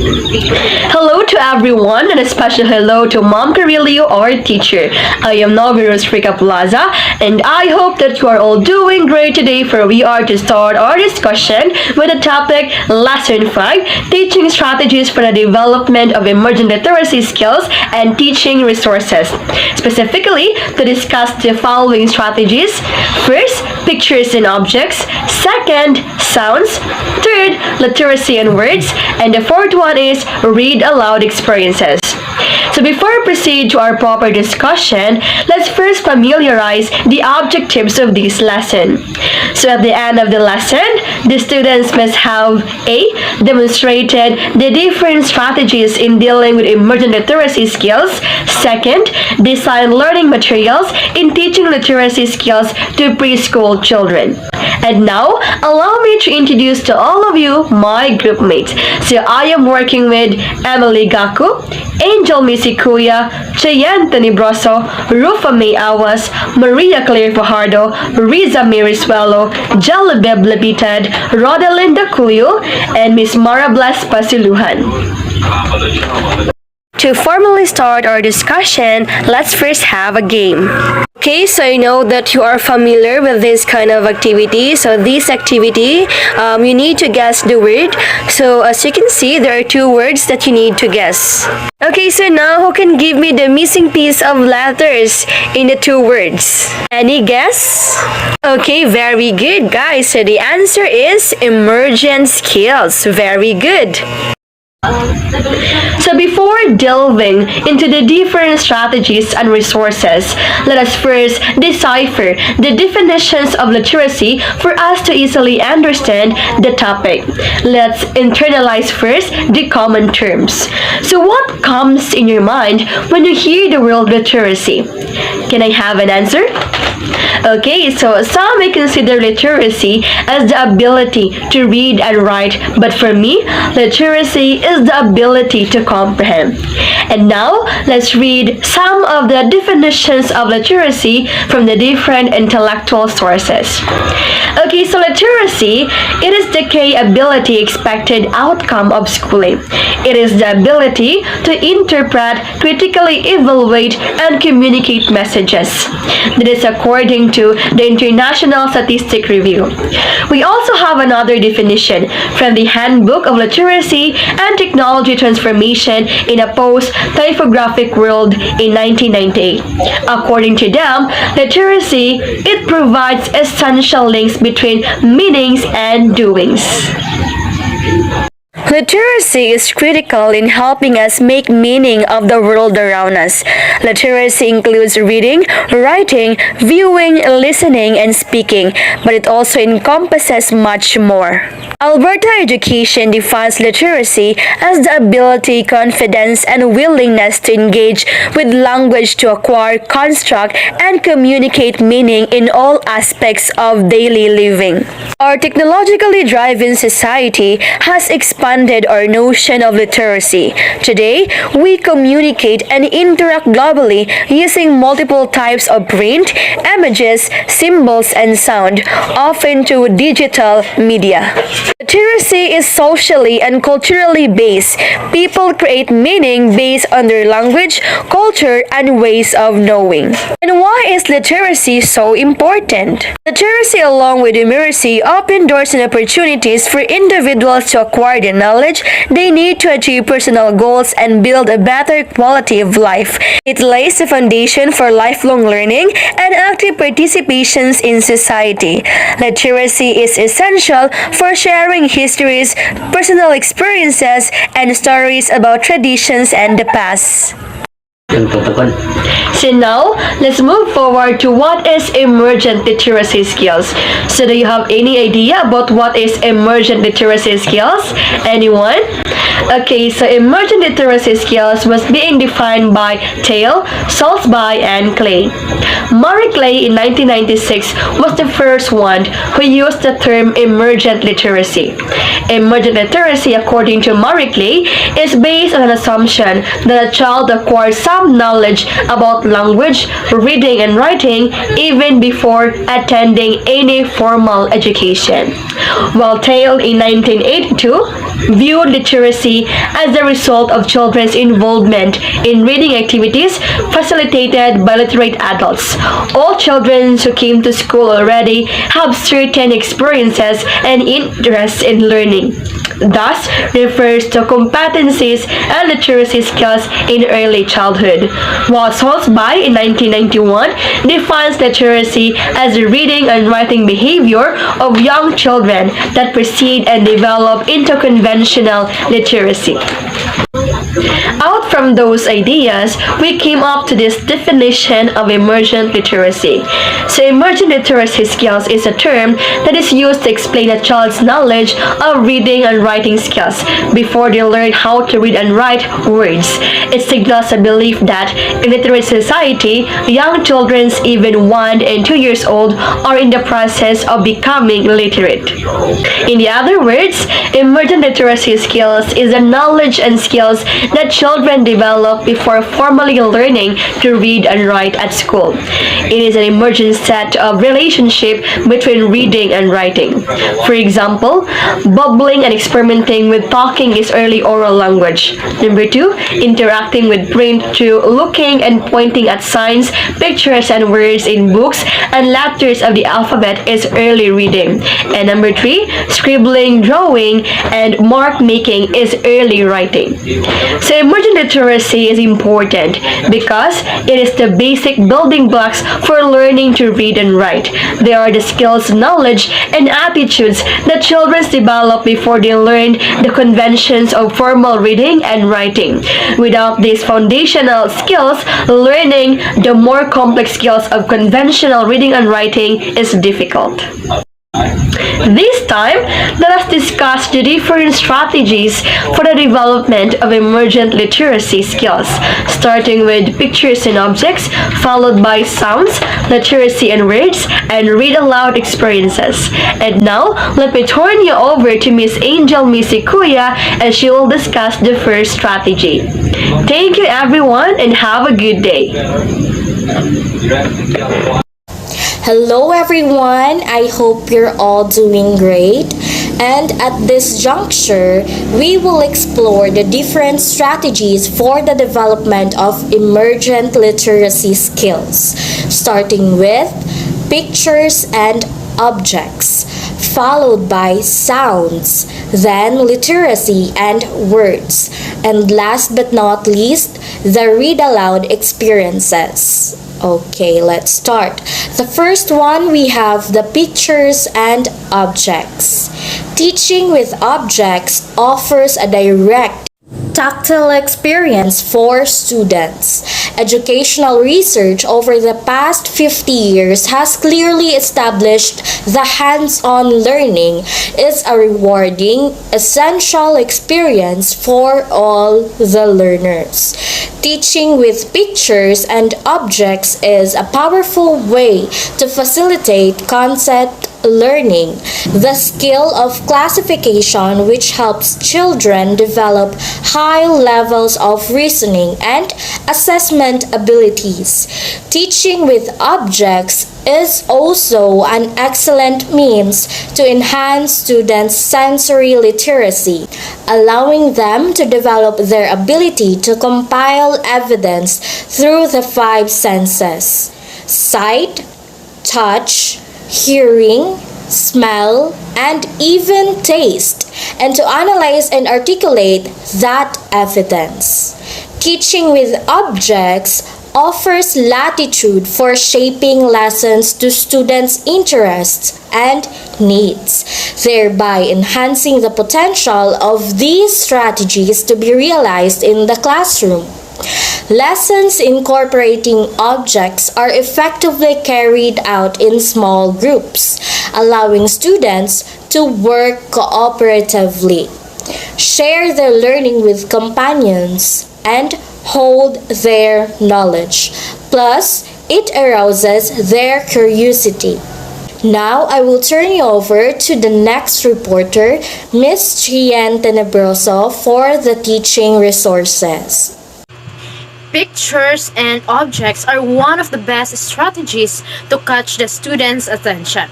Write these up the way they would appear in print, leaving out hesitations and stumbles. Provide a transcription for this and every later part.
Hello to everyone, and a special hello to Mom Carillo, our teacher. I am Noviros Rica Plaza, and I hope that you are all doing great today, for we are to start our discussion with the topic Lesson 5, Teaching Strategies for the Development of Emerging Literacy Skills and Teaching Resources. Specifically, to discuss the following strategies. First, pictures and objects. Second, sounds. Third, literacy and words. And the fourth one is read aloud experiences. So before we proceed to our proper discussion, let's first familiarize the objectives of this lesson. So at the end of the lesson, the students must have A. Demonstrated the different strategies in dealing with emerging literacy skills. Second, design learning materials in teaching literacy skills to preschool children. And now, allow me to introduce to all of you my group mates. So I am working with Emily Gaku, Angel Misikuya, Cheyenne Tenebroso, Rufa May Awas, Maria Claire Fajardo, Riza Mirisuelo, Jalabeb Lebitad, Rodalinda Cuyo, and Miss Mara Blas Pasiluhan. To formally start our discussion, let's first have a game. Okay, so I know that you are familiar with this kind of activity. So this activity, you need to guess the word. So as you can see, there are two words that you need to guess. Okay, so now who can give me the missing piece of letters in the two words? Any guess? Okay, very good, guys. So the answer is emergent skills. Very good. So before delving into the different strategies and resources, let us first decipher the definitions of literacy for us to easily understand the topic. Let's internalize first the common terms. So what comes in your mind when you hear the word literacy? Can I have an answer? Okay, so some may consider literacy as the ability to read and write, but for me, literacy is the ability to comprehend. And now, let's read some of the definitions of literacy from the different intellectual sources. Okay, so literacy, it is the key ability expected outcome of schooling. It is the ability to interpret, critically evaluate, and communicate messages. That is according to the International Statistic Review. We also have another definition from the Handbook of Literacy and Technology Transformation in a Post-Typographic World in 1998. According to them, literacy, it provides essential links between meanings and doings. Literacy is critical in helping us make meaning of the world around us. Literacy includes reading, writing, viewing, listening, and speaking, but it also encompasses much more. Alberta Education defines literacy as the ability, confidence, and willingness to engage with language to acquire, construct, and communicate meaning in all aspects of daily living. Our technologically driven society has expanded our notion of literacy. Today, we communicate and interact globally using multiple types of print, images, symbols, and sound, often through digital media. Literacy is socially and culturally based. People create meaning based on their language, culture, and ways of knowing. And why is literacy so important? Literacy, along with numeracy, open doors and opportunities for individuals to acquire the knowledge they need to achieve personal goals and build a better quality of life. It lays the foundation for lifelong learning and active participations in society. Literacy is essential for sharing histories, personal experiences, and stories about traditions and the past. So now, let's move forward to what is emergent literacy skills. So do you have any idea about what is emergent literacy skills? Anyone? Okay, so emergent literacy skills was being defined by Tail, Salzby, and Clay. Marie Clay in 1996 was the first one who used the term emergent literacy. Emergent literacy, according to Marie Clay, is based on an assumption that a child acquires some knowledge about language, reading, and writing even before attending any formal education. while Tail in 1982 viewed literacy as the result of children's involvement in reading activities facilitated by literate adults. All children who came to school already have certain experiences and interests in learning, thus refers to competencies and literacy skills in early childhood, while Salzby in 1991 defines literacy as the reading and writing behavior of young children that proceed and develop into conventional literacy. Out from those ideas, we came up to this definition of emergent literacy. So emergent literacy skills is a term that is used to explain a child's knowledge of reading and writing skills before they learn how to read and write words. It signals a belief that in literate society, young children even 1 and 2 years old are in the process of becoming literate. In other words, emergent literacy skills is the knowledge and skills that children develop before formally learning to read and write at school. It is an emergent set of relationship between reading and writing. For example, bubbling and experimenting with talking is early oral language. Number 2, interacting with print through looking and pointing at signs, pictures, and words in books and letters of the alphabet is early reading. And number 3, scribbling, drawing, and mark making is early writing. So emergent literacy is important because it is the basic building blocks for learning to read and write. They are the skills, knowledge, and attitudes that children develop before they learn the conventions of formal reading and writing. Without these foundational skills, learning the more complex skills of conventional reading and writing is difficult. This time, let us discuss the different strategies for the development of emergent literacy skills, starting with pictures and objects, followed by sounds, literacy and words, and read aloud experiences. And now, let me turn you over to Miss Angel Misikuya as she will discuss the first strategy. Thank you everyone and have a good day. Hello everyone, I hope you're all doing great. And at this juncture, we will explore the different strategies for the development of emergent literacy skills, starting with pictures and objects, followed by sounds, then literacy and words, and last but not least, the read aloud experiences. Okay, let's start. The first one, we have the pictures and objects. Teaching with objects offers a direct tactile experience for students. Educational research over the past 50 years has clearly established the hands-on learning is a rewarding, essential experience for all the learners. Teaching with pictures and objects is a powerful way to facilitate concept learning, the skill of classification which helps children develop high levels of reasoning and assessment abilities. Teaching with objects is also an excellent means to enhance students' sensory literacy, allowing them to develop their ability to compile evidence through the 5 senses: sight, touch, hearing, smell, and even taste, and to analyze and articulate that evidence. Teaching with objects offers latitude for shaping lessons to students' interests and needs, thereby enhancing the potential of these strategies to be realized in the classroom. Lessons incorporating objects are effectively carried out in small groups, allowing students to work cooperatively, share their learning with companions, and hold their knowledge. Plus, it arouses their curiosity. Now, I will turn you over to the next reporter, Miss Chien Tenebroso, for the teaching resources. Pictures and objects are one of the best strategies to catch the students' attention.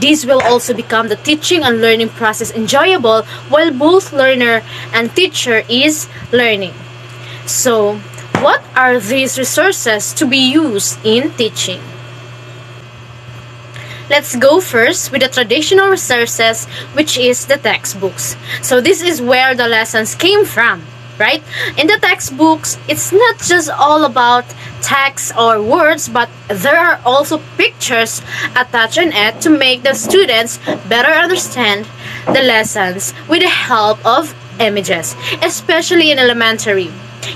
This will also become the teaching and learning process enjoyable while both learner and teacher is learning. So, what are these resources to be used in teaching? Let's go first with the traditional resources, which is the textbooks. So this is where the lessons came from, right? In the textbooks, it's not just all about text or words, but there are also pictures attached in it to make the students better understand the lessons with the help of images, especially in elementary.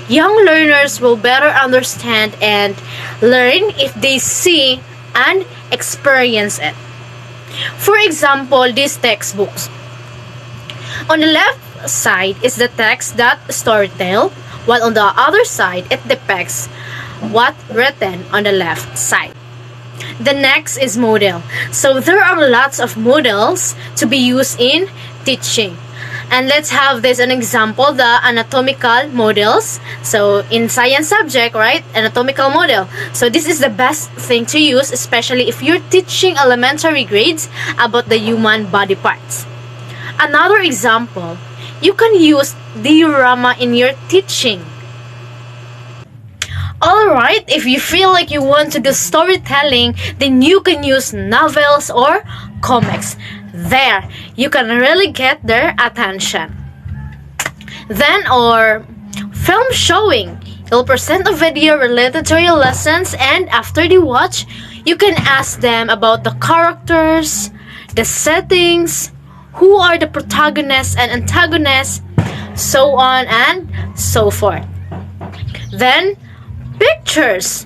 Young learners will better understand and learn if they see and experience it. For example, these textbooks. On the left side is the text that storytell, while on the other side it depicts what written on the left side. The next is model. So there are lots of models to be used in teaching. And let's have this an example, the anatomical models. So in science subject, right, anatomical model. So this is the best thing to use, especially if you're teaching elementary grades about the human body parts. Another example, you can use diorama in your teaching. Alright, if you feel like you want to do storytelling, then you can use novels or comics. There, you can really get their attention. Then, or film showing. You'll present a video related to your lessons, and after they watch, you can ask them about the characters, the settings, who are the protagonists and antagonists, so on and so forth. Then, pictures.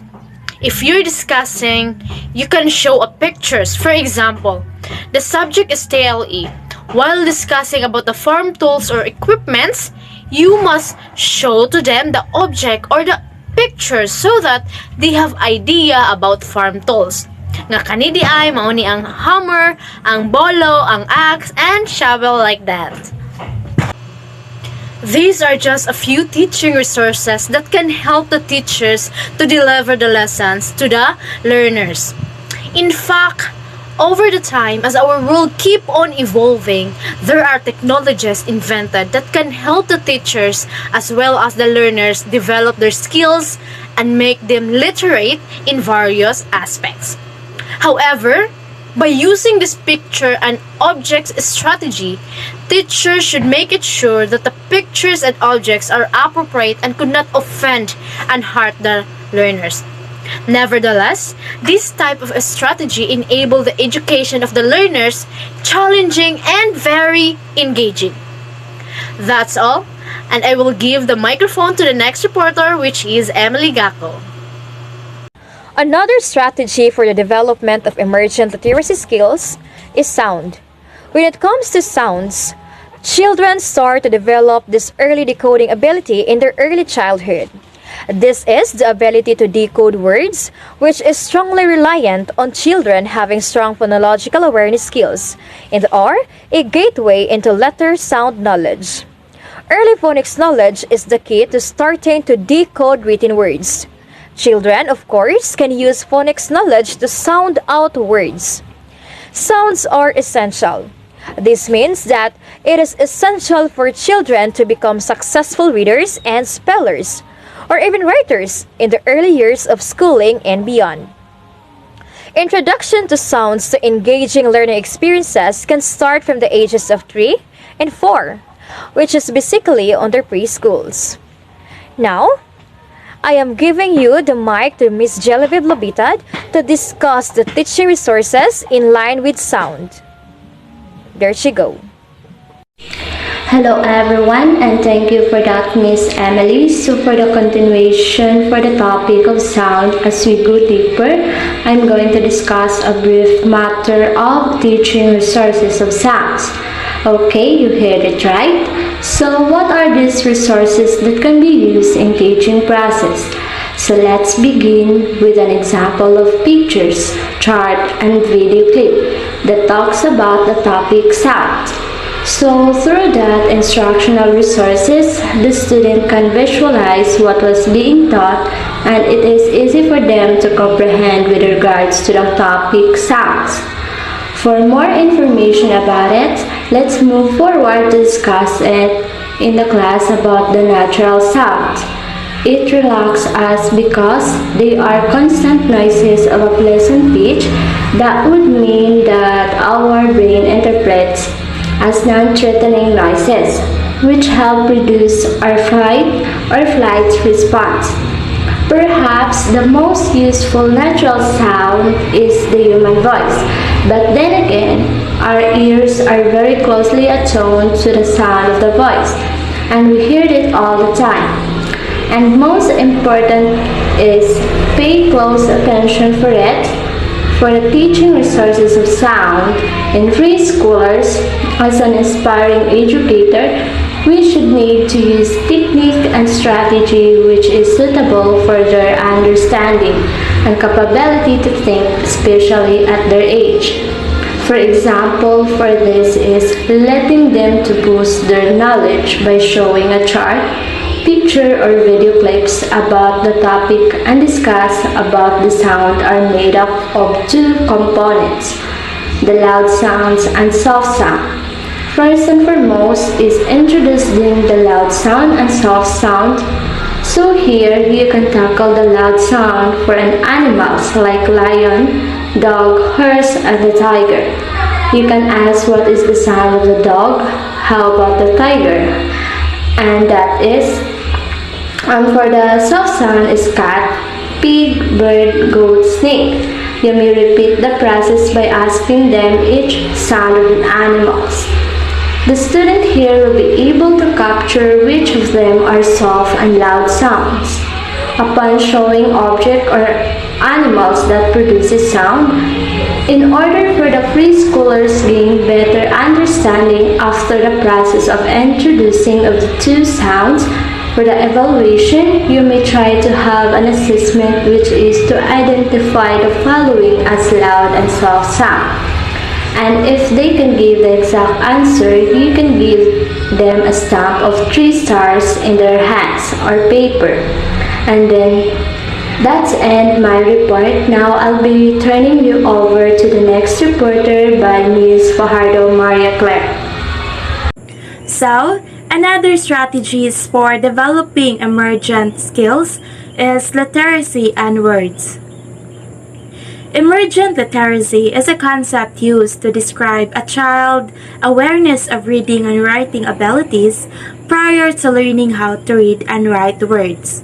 If you're discussing, you can show a pictures. For example, the subject is TLE. While discussing about the farm tools or equipments, you must show to them the object or the pictures so that they have idea about farm tools. Nga kanidi ay mauni ang hammer, ang bolo, ang axe, and shovel, like that. These are just a few teaching resources that can help the teachers to deliver the lessons to the learners. In fact, over the time, as our world keep on evolving, there are technologies invented that can help the teachers as well as the learners develop their skills and make them literate in various aspects. However, by using this picture and objects strategy, teachers should make it sure that the pictures and objects are appropriate and could not offend and hurt the learners. Nevertheless, this type of a strategy enable the education of the learners challenging and very engaging. That's all, and I will give the microphone to the next reporter, which is Emily Gacco. Another strategy for the development of emergent literacy skills is sound. When it comes to sounds, children start to develop this early decoding ability in their early childhood. This is the ability to decode words, which is strongly reliant on children having strong phonological awareness skills and are a gateway into letter sound knowledge. Early phonics knowledge is the key to starting to decode written words. Children, of course, can use phonics knowledge to sound out words. Sounds are essential. This means that it is essential for children to become successful readers and spellers, or even writers in the early years of schooling and beyond. Introduction to sounds to engaging learning experiences can start from the ages of 3 and 4, which is basically on their preschools. Now, I am giving you the mic to Ms. Genevieve Lobitad to discuss the teaching resources in line with sound. There she go. Hello everyone, and thank you for that, Miss Emily. So for the continuation for the topic of sound, as we go deeper, I'm going to discuss a brief matter of teaching resources of sounds. Okay, you heard it right. So what are these resources that can be used in teaching process? So let's begin with an example of pictures, chart, and video clip that talks about the topic sound. So through that instructional resources, the student can visualize what was being taught, and it is easy for them to comprehend with regards to the topic sounds. For more information about it, let's move forward to discuss it in the class about the natural sounds. It relaxes us because they are constant noises of a pleasant pitch that would mean that our brain interprets as non-threatening noises, which help reduce our fight or flight response. Perhaps the most useful natural sound is the human voice, but then again, our ears are very closely attuned to the sound of the voice, and we hear it all the time. And most important is pay close attention for it. For the teaching resources of sound in preschoolers, as an aspiring educator, we should need to use technique and strategy which is suitable for their understanding and capability to think, especially at their age. For example, for this is letting them to boost their knowledge by showing a chart, picture or video clips about the topic and discuss about the sound are made up of two components, the loud sounds and soft sound. First and foremost is introducing the loud sound and soft sound. So here you can tackle the loud sound for an animals like lion, dog, horse, and the tiger. You can ask what is the sound of the dog, how about the tiger? And that is, for the soft sound is cat, pig, bird, goat, snake. You may repeat the process by asking them each sound of the animals. The student here will be able to capture which of them are soft and loud sounds. Upon showing object or animals that produces sound, in order for the preschoolers gain better understanding after the process of introducing of the two sounds, for the evaluation, you may try to have an assessment which is to identify the following as loud and soft sound. And if they can give the exact answer, you can give them a stamp of 3 stars in their hands or paper. And then that's end my report. Now I'll be turning you over to the next reporter by Ms. Fajardo Maria Claire. So, another strategies for developing emergent skills is literacy and words. Emergent literacy is a concept used to describe a child's awareness of reading and writing abilities prior to learning how to read and write words.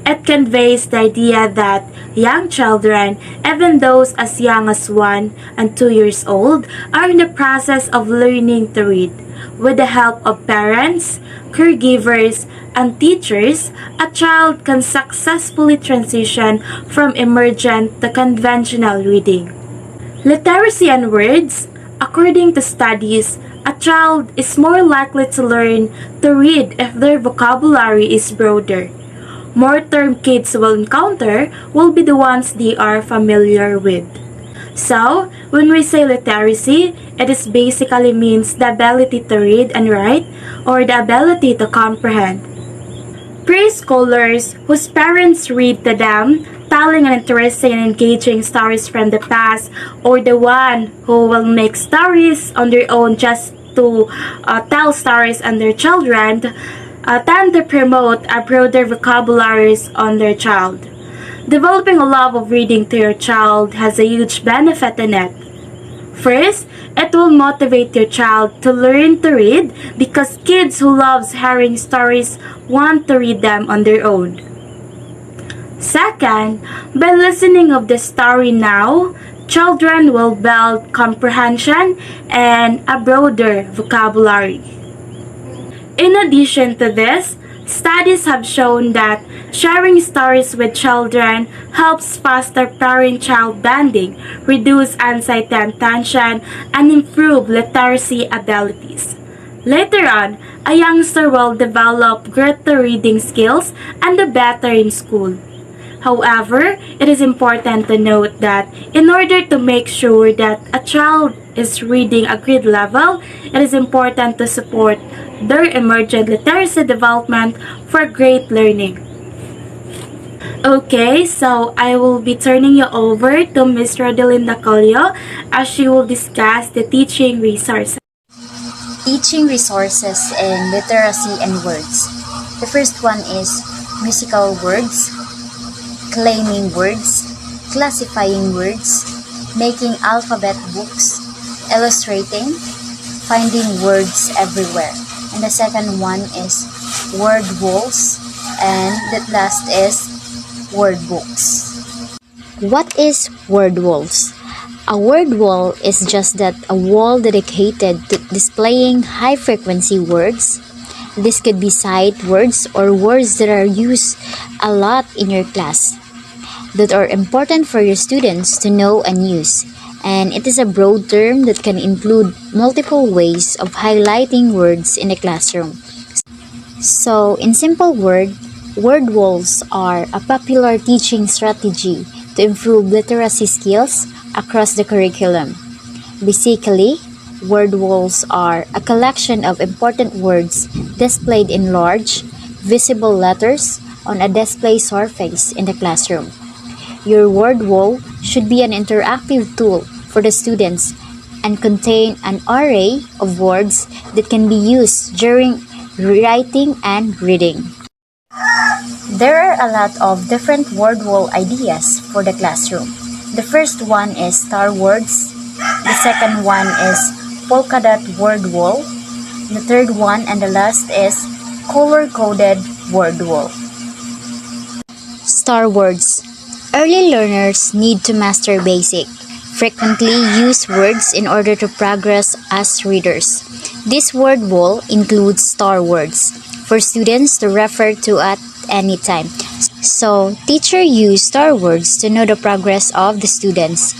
It conveys the idea that young children, even those as young as 1 and 2 years old, are in the process of learning to read. With the help of parents, caregivers, and teachers, a child can successfully transition from emergent to conventional reading. Literacy and words. According to studies, a child is more likely to learn to read if their vocabulary is broader. More terms kids will encounter will be the ones they are familiar with. So, when we say literacy, it is basically means the ability to read and write or the ability to comprehend. Preschoolers whose parents read to them, telling and interesting and engaging stories from the past, or the one who will make stories on their own just to tell stories on their children, tend to promote a broader vocabularies on their child. Developing a love of reading to your child has a huge benefit in it. First, it will motivate your child to learn to read because kids who love hearing stories want to read them on their own. Second, by listening of the story now, children will build comprehension and a broader vocabulary. In addition to this, studies have shown that sharing stories with children helps foster parent-child bonding, reduce anxiety and tension, and improve literacy abilities. Later on, a youngster will develop greater reading skills and do better in school. However, it is important to note that in order to make sure that a child is reading a grade level, it is important to support their emergent literacy development for great learning. Okay, so I will be turning you over to Ms. Rodelinda Colio as she will discuss the teaching resources. Teaching resources in literacy and words. The first one is musical words, claiming words, classifying words, making alphabet books, illustrating, finding words everywhere. And the second one is word walls, and the last is word books. What is word walls? A word wall is just that, a wall dedicated to displaying high frequency words. This could be sight words or words that are used a lot in your class, that are important for your students to know and use. And it is a broad term that can include multiple ways of highlighting words in the classroom. So, in simple word walls are a popular teaching strategy to improve literacy skills across the curriculum. Basically, word walls are a collection of important words displayed in large, visible letters on a display surface in the classroom. Your word wall should be an interactive tool for the students and contain an array of words that can be used during writing and reading. There are a lot of different word wall ideas for the classroom. The first one is star words. The second one is polka dot word wall. The third one and the last is color-coded word wall. Star words. Early learners need to master basic, frequently used words in order to progress as readers. This word wall includes star words for students to refer to at any time. So, teacher use star words to know the progress of the students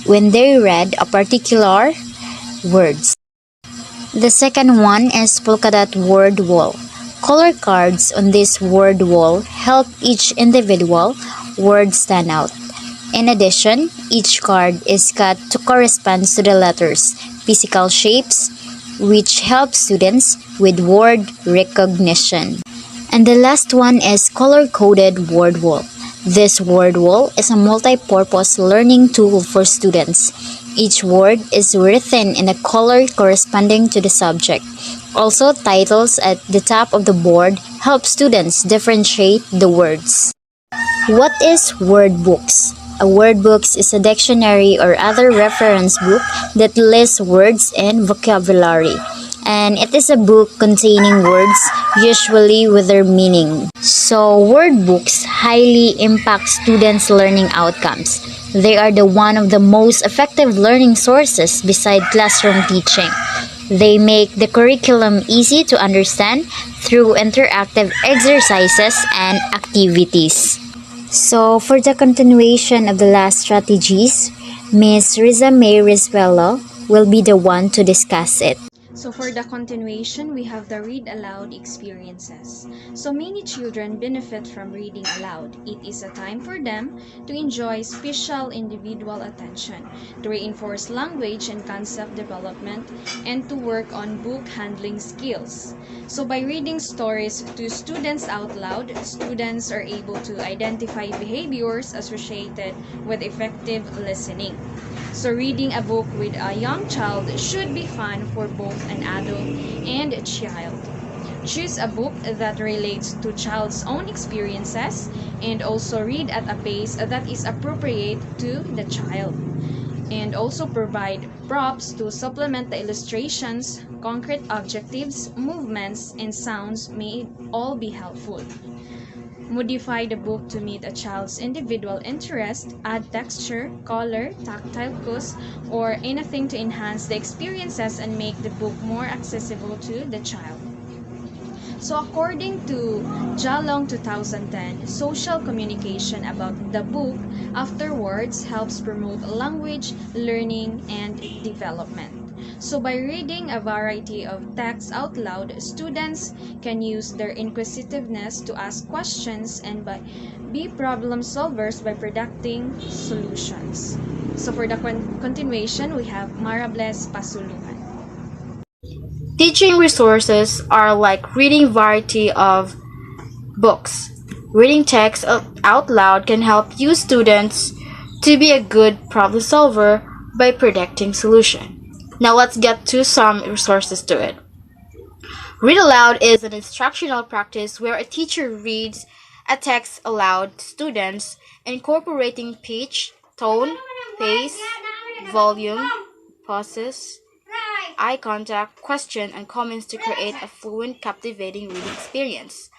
when they read a particular words. The second one is polka dot word wall. Color cards on this word wall help each individual word stand out. In addition, each card is cut to correspond to the letters, physical shapes, which help students with word recognition. And the last one is color-coded word wall. This word wall is a multi-purpose learning tool for students. Each word is written in a color corresponding to the subject. Also, titles at the top of the board help students differentiate the words. What is word books? A word book is a dictionary or other reference book that lists words and vocabulary. And it is a book containing words, usually with their meaning. So, word books highly impact students' learning outcomes. They are one of the most effective learning sources beside classroom teaching. They make the curriculum easy to understand through interactive exercises and activities. So, for the continuation of the last strategies, Ms. Riza May Rizwello will be the one to discuss it. So for the continuation, we have the read aloud experiences. So many children benefit from reading aloud. It is a time for them to enjoy special individual attention, to reinforce language and concept development, and to work on book handling skills. So by reading stories to students out loud, students are able to identify behaviors associated with effective listening. So reading a book with a young child should be fun for both an adult and a child. Choose a book that relates to child's own experiences and also read at a pace that is appropriate to the child. And also provide props to supplement the illustrations, concrete objectives, movements, and sounds may all be helpful. Modify the book to meet a child's individual interest, add texture, color, tactile cues, or anything to enhance the experiences and make the book more accessible to the child. So according to Jalong 2010, social communication about the book afterwards helps promote language, learning, and development. So by reading a variety of texts out loud, students can use their inquisitiveness to ask questions and be problem solvers by predicting solutions. So for the continuation, we have Marables Pasuluhan. Teaching resources are like reading variety of books. Reading text out loud can help you students to be a good problem solver by predicting solution. Now let's get to some resources to it. Read aloud is an instructional practice where a teacher reads a text aloud to students, incorporating pitch, tone, pace, volume, pauses, eye contact, question, and comments to create a fluent, captivating reading experience.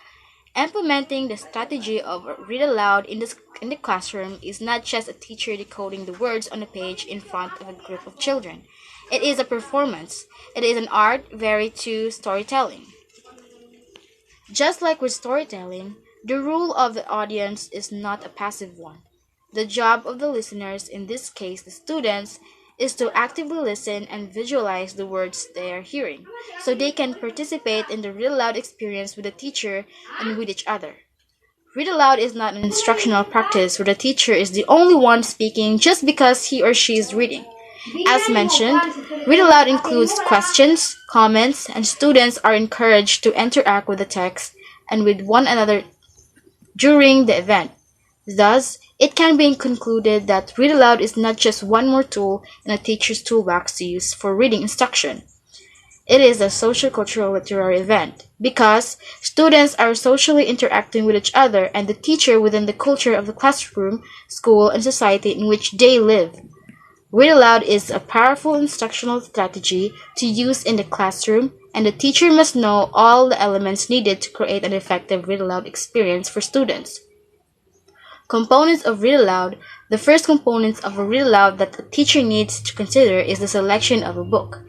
Implementing the strategy of read aloud in the classroom is not just a teacher decoding the words on a page in front of a group of children. It is a performance. It is an art varied to storytelling. Just like with storytelling, the role of the audience is not a passive one. The job of the listeners, in this case the students, is to actively listen and visualize the words they are hearing, so they can participate in the read aloud experience with the teacher and with each other. Read aloud is not an instructional practice where the teacher is the only one speaking just because he or she is reading. As mentioned, read aloud includes questions, comments, and students are encouraged to interact with the text and with one another during the event. Thus, it can be concluded that read aloud is not just one more tool in a teacher's toolbox to use for reading instruction. It is a social-cultural literary event because students are socially interacting with each other and the teacher within the culture of the classroom, school, and society in which they live. Read aloud is a powerful instructional strategy to use in the classroom, and the teacher must know all the elements needed to create an effective read aloud experience for students. Components of read aloud. The first component of a read aloud that a teacher needs to consider is the selection of a book.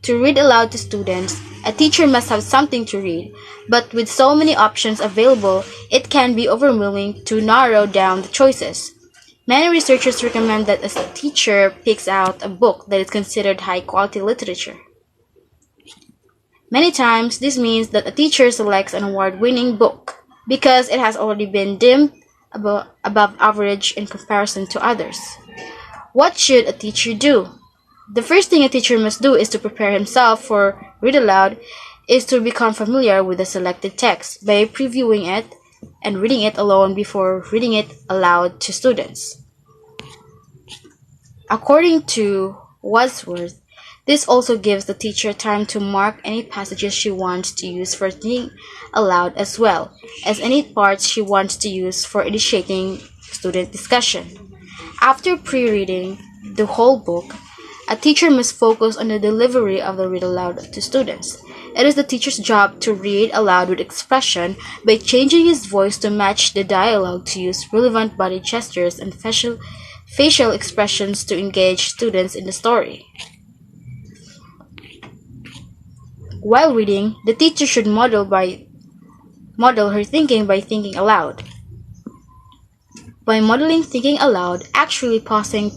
To read aloud to students, a teacher must have something to read, but with so many options available, it can be overwhelming to narrow down the choices. Many researchers recommend that a teacher picks out a book that is considered high-quality literature. Many times, this means that a teacher selects an award-winning book because it has already been deemed above average in comparison to others. What should a teacher do? The first thing a teacher must do is to prepare himself for read aloud is to become familiar with the selected text by previewing it and reading it alone before reading it aloud to students. According to Wadsworth, this also gives the teacher time to mark any passages she wants to use for reading aloud as well as any parts she wants to use for initiating student discussion. After pre-reading the whole book, a teacher must focus on the delivery of the read aloud to students. It is the teacher's job to read aloud with expression by changing his voice to match the dialogue, to use relevant body gestures and facial expressions to engage students in the story. While reading, the teacher should model her thinking by thinking aloud. By modeling thinking aloud, actually pausing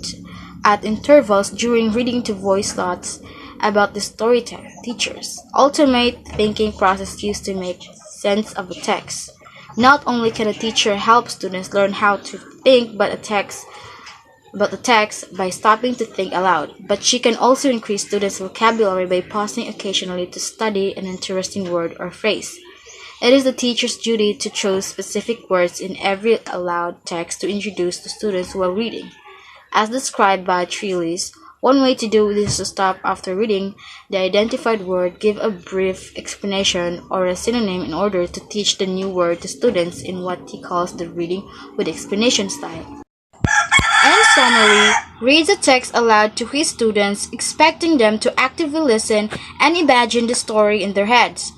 at intervals during reading to voice thoughts about the story teachers. Ultimate thinking process used to make sense of the text. Not only can a teacher help students learn how to think about the text by stopping to think aloud, but she can also increase students' vocabulary by pausing occasionally to study an interesting word or phrase. It is the teacher's duty to choose specific words in every aloud text to introduce to students while reading. As described by Trellis, one way to do this is to stop after reading the identified word, give a brief explanation or a synonym in order to teach the new word to students in what he calls the reading with explanation style. In summary, reads the text aloud to his students, expecting them to actively listen and imagine the story in their heads.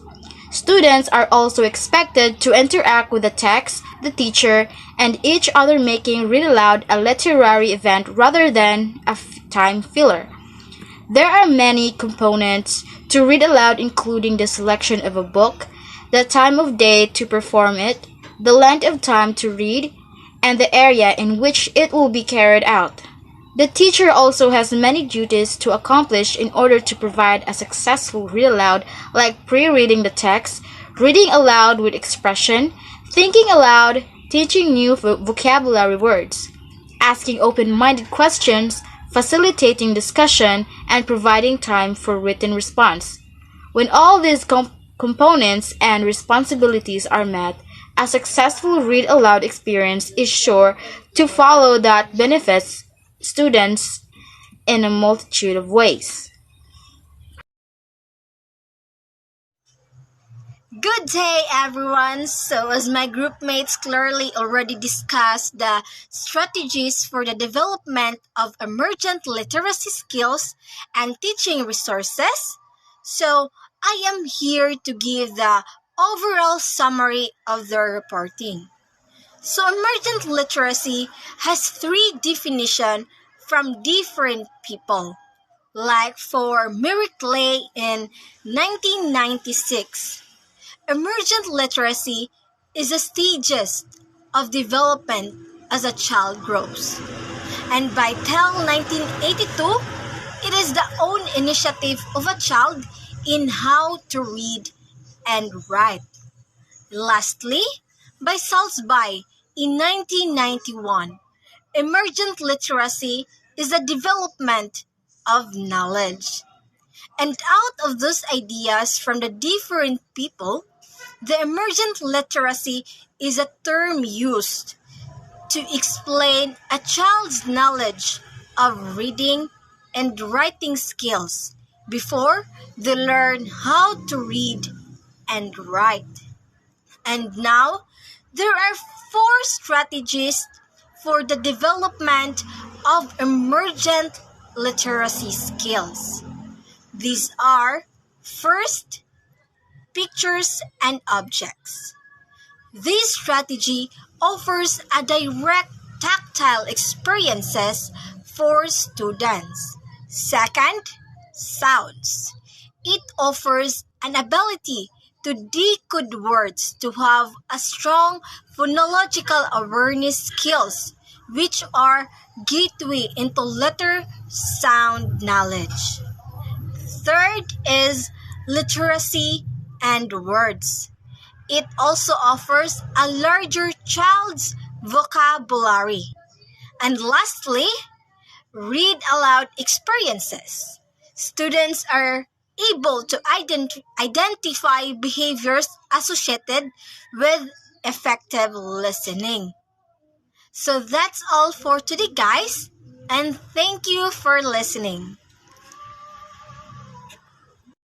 Students are also expected to interact with the text, the teacher, and each other, making read aloud a literary event rather than a time filler. There are many components to read aloud, including the selection of a book, the time of day to perform it, the length of time to read, and the area in which it will be carried out. The teacher also has many duties to accomplish in order to provide a successful read aloud, like pre-reading the text, reading aloud with expression, thinking aloud, teaching new vocabulary words, asking open-minded questions, facilitating discussion, and providing time for written response. When all these components and responsibilities are met, A successful read aloud experience is sure to follow that benefits students in a multitude of ways. Good day, everyone. So, as my group mates clearly already discussed the strategies for the development of emergent literacy skills and teaching resources, so I am here to give the overall summary of their reporting. So, emergent literacy has three definitions from different people. Like for Mary Clay in 1996. Emergent literacy is a stages of development as a child grows. And by till 1982, it is the own initiative of a child in how to read and write. Lastly, by Salzby in 1991, emergent literacy is the development of knowledge. And out of those ideas from the different people, the emergent literacy is a term used to explain a child's knowledge of reading and writing skills before they learn how to read and write. And now, there are four strategies for the development of emergent literacy skills. These are first, pictures and objects. This strategy offers a direct tactile experiences for students. Second, sounds. It offers an ability to decode words to have a strong phonological awareness skills which are gateway into letter sound knowledge. Third is literacy and words. It also offers a larger child's vocabulary. And lastly, read aloud experiences. Students are able to identify behaviors associated with effective listening. So that's all for today, guys, and thank you for listening.